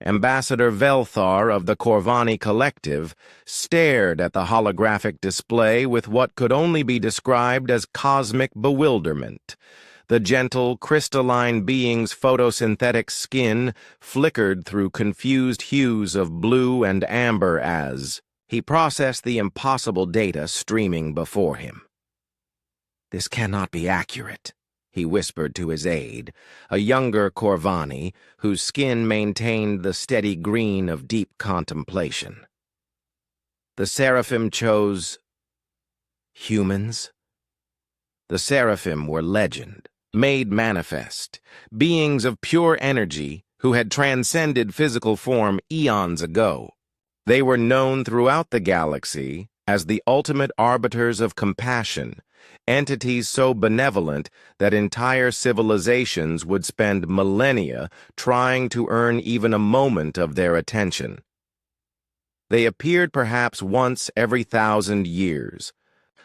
Ambassador Velthar of the Corvani Collective stared at the holographic display with what could only be described as cosmic bewilderment. The gentle, crystalline being's photosynthetic skin flickered through confused hues of blue and amber as he processed the impossible data streaming before him. "This cannot be accurate," he whispered to his aide, a younger Corvani whose skin maintained the steady green of deep contemplation. "The Seraphim chose humans?" The Seraphim were legend, made manifest, beings of pure energy who had transcended physical form eons ago. They were known throughout the galaxy as the ultimate arbiters of compassion, entities so benevolent that entire civilizations would spend millennia trying to earn even a moment of their attention. They appeared perhaps once every 1,000 years,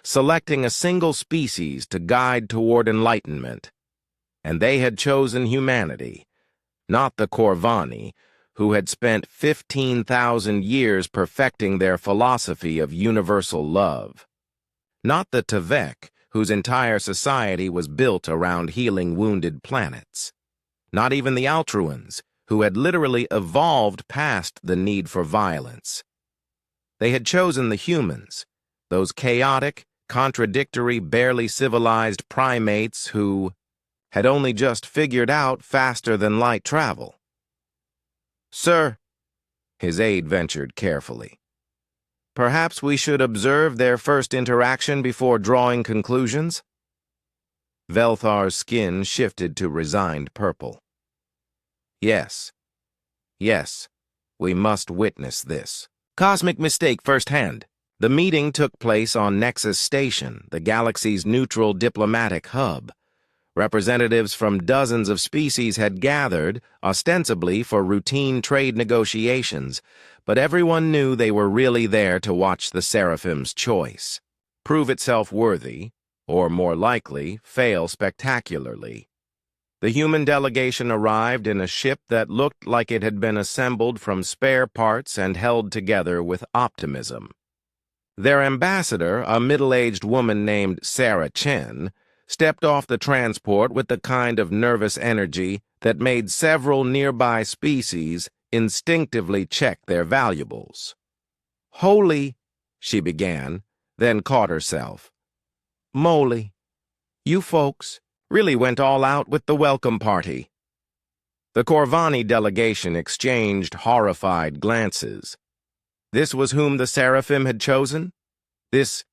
selecting a single species to guide toward enlightenment. And they had chosen humanity, not the Corvani, who had spent 15,000 years perfecting their philosophy of universal love. Not the Tvek, whose entire society was built around healing wounded planets. Not even the Altruans, who had literally evolved past the need for violence. They had chosen the humans, those chaotic, contradictory, barely civilized primates who had only just figured out faster-than-light travel. "Sir," his aide ventured carefully, "perhaps we should observe their first interaction before drawing conclusions?" Velthar's skin shifted to resigned purple. Yes, we must witness this. Cosmic mistake firsthand. The meeting took place on Nexus Station, the galaxy's neutral diplomatic hub. Representatives from dozens of species had gathered, ostensibly for routine trade negotiations, but everyone knew they were really there to watch the Seraphim's choice, prove itself worthy, or more likely, fail spectacularly. The human delegation arrived in a ship that looked like it had been assembled from spare parts and held together with optimism. Their ambassador, a middle-aged woman named Sarah Chen, stepped off the transport with the kind of nervous energy that made several nearby species instinctively check their valuables. "Holy," she began, then caught herself. "Moly, you folks really went all out with the welcome party." The Corvani delegation exchanged horrified glances. This was whom the Seraphim had chosen? This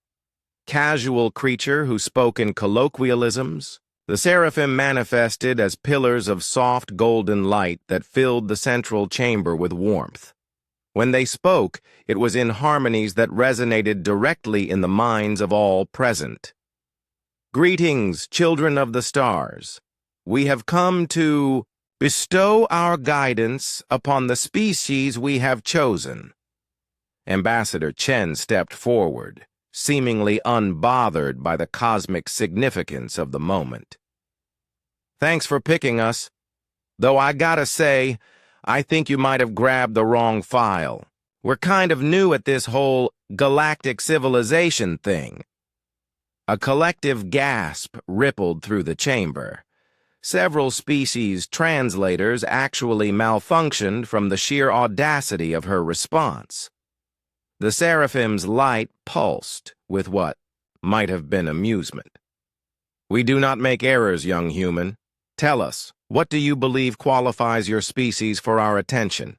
casual creature who spoke in colloquialisms? The Seraphim manifested as pillars of soft golden light that filled the central chamber with warmth. When they spoke, it was in harmonies that resonated directly in the minds of all present. "Greetings, children of the stars. We have come to bestow our guidance upon the species we have chosen." Ambassador Chen stepped forward, seemingly unbothered by the cosmic significance of the moment. "Thanks for picking us. Though I gotta say, I think you might have grabbed the wrong file. We're kind of new at this whole galactic civilization thing." A collective gasp rippled through the chamber. Several species translators actually malfunctioned from the sheer audacity of her response. The Seraphim's light pulsed with what might have been amusement. "We do not make errors, young human. Tell us, what do you believe qualifies your species for our attention?"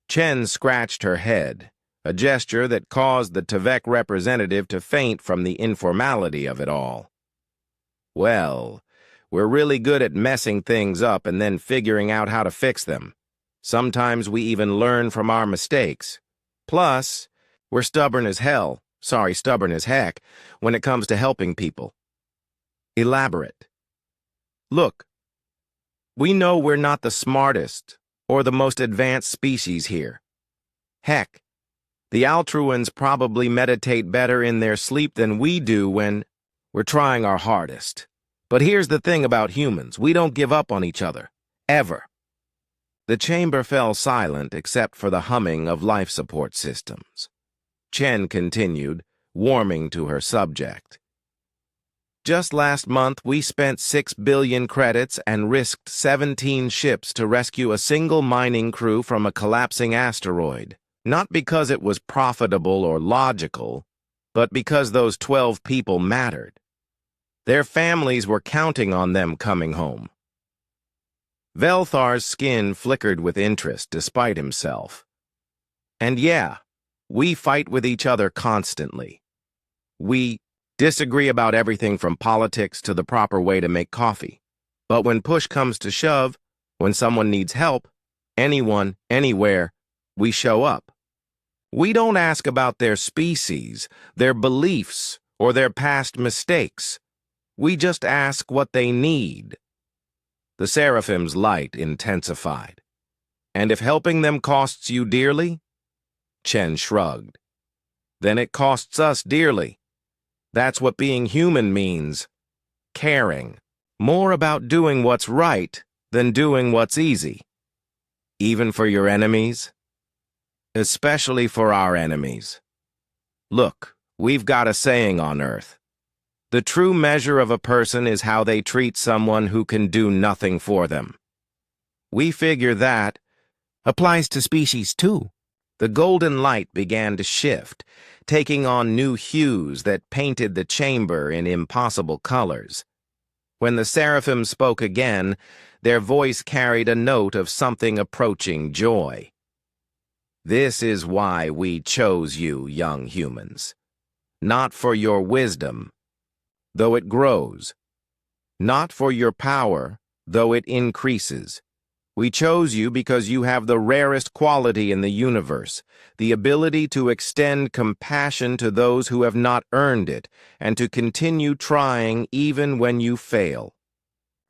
Chen scratched her head, a gesture that caused the Tvek representative to faint from the informality of it all. "Well, we're really good at messing things up and then figuring out how to fix them. Sometimes we even learn from our mistakes. Plus, we're stubborn as heck, when it comes to helping people." "Elaborate." "Look, we know we're not the smartest or the most advanced species here. Heck, the Altruans probably meditate better in their sleep than we do when we're trying our hardest. But here's the thing about humans, we don't give up on each other. Ever. The chamber fell silent except for the humming of life support systems. Chen continued, warming to her subject. Just last month, we spent 6 billion credits and risked 17 ships to rescue a single mining crew from a collapsing asteroid. Not because it was profitable or logical, but because those 12 people mattered. Their families were counting on them coming home. Velthar's skin flickered with interest despite himself. And yeah, we fight with each other constantly. We disagree about everything from politics to the proper way to make coffee. But when push comes to shove, when someone needs help, anyone, anywhere, we show up. We don't ask about their species, their beliefs, or their past mistakes. We just ask what they need. The Seraphim's light intensified. And if helping them costs you dearly? Chen shrugged. Then it costs us dearly. That's what being human means. Caring. More about doing what's right than doing what's easy. Even for your enemies? Especially for our enemies. Look, we've got a saying on Earth. The true measure of a person is how they treat someone who can do nothing for them. We figure that applies to species too. The golden light began to shift, taking on new hues that painted the chamber in impossible colors. When the Seraphim spoke again, their voice carried a note of something approaching joy. This is why we chose you, young humans. Not for your wisdom, though it grows. Not for your power, though it increases. We chose you because you have the rarest quality in the universe, the ability to extend compassion to those who have not earned it, and to continue trying even when you fail.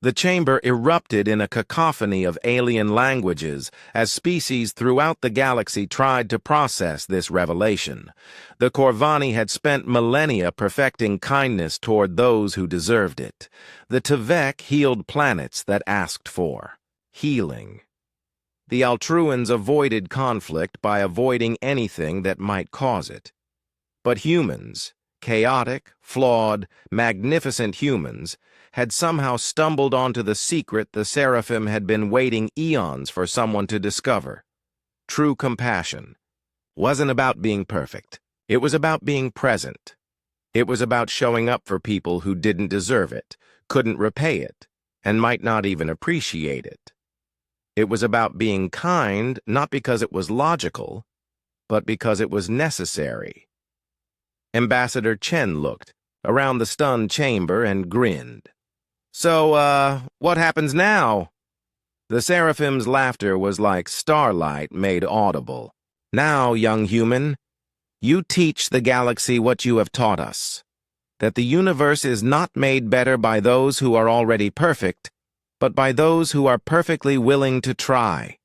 The chamber erupted in a cacophony of alien languages as species throughout the galaxy tried to process this revelation. The Corvani had spent millennia perfecting kindness toward those who deserved it. The Tvek healed planets that asked for healing. The Altruans avoided conflict by avoiding anything that might cause it. But humans, chaotic, flawed, magnificent humans, had somehow stumbled onto the secret the Seraphim had been waiting eons for someone to discover. True compassion wasn't about being perfect. It was about being present. It was about showing up for people who didn't deserve it, couldn't repay it, and might not even appreciate it. It was about being kind, not because it was logical, but because it was necessary. Ambassador Chen looked around the stunned chamber and grinned. So, what happens now? The Seraphim's laughter was like starlight made audible. Now, young human, you teach the galaxy what you have taught us, that the universe is not made better by those who are already perfect, but by those who are perfectly willing to try.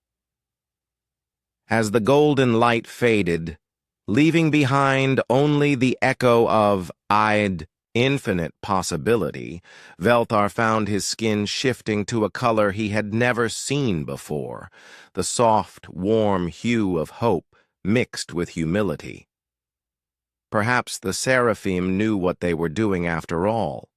As the golden light faded, leaving behind only the echo of "I'd infinite possibility," Velthar found his skin shifting to a color he had never seen before, the soft, warm hue of hope mixed with humility. Perhaps the Seraphim knew what they were doing after all.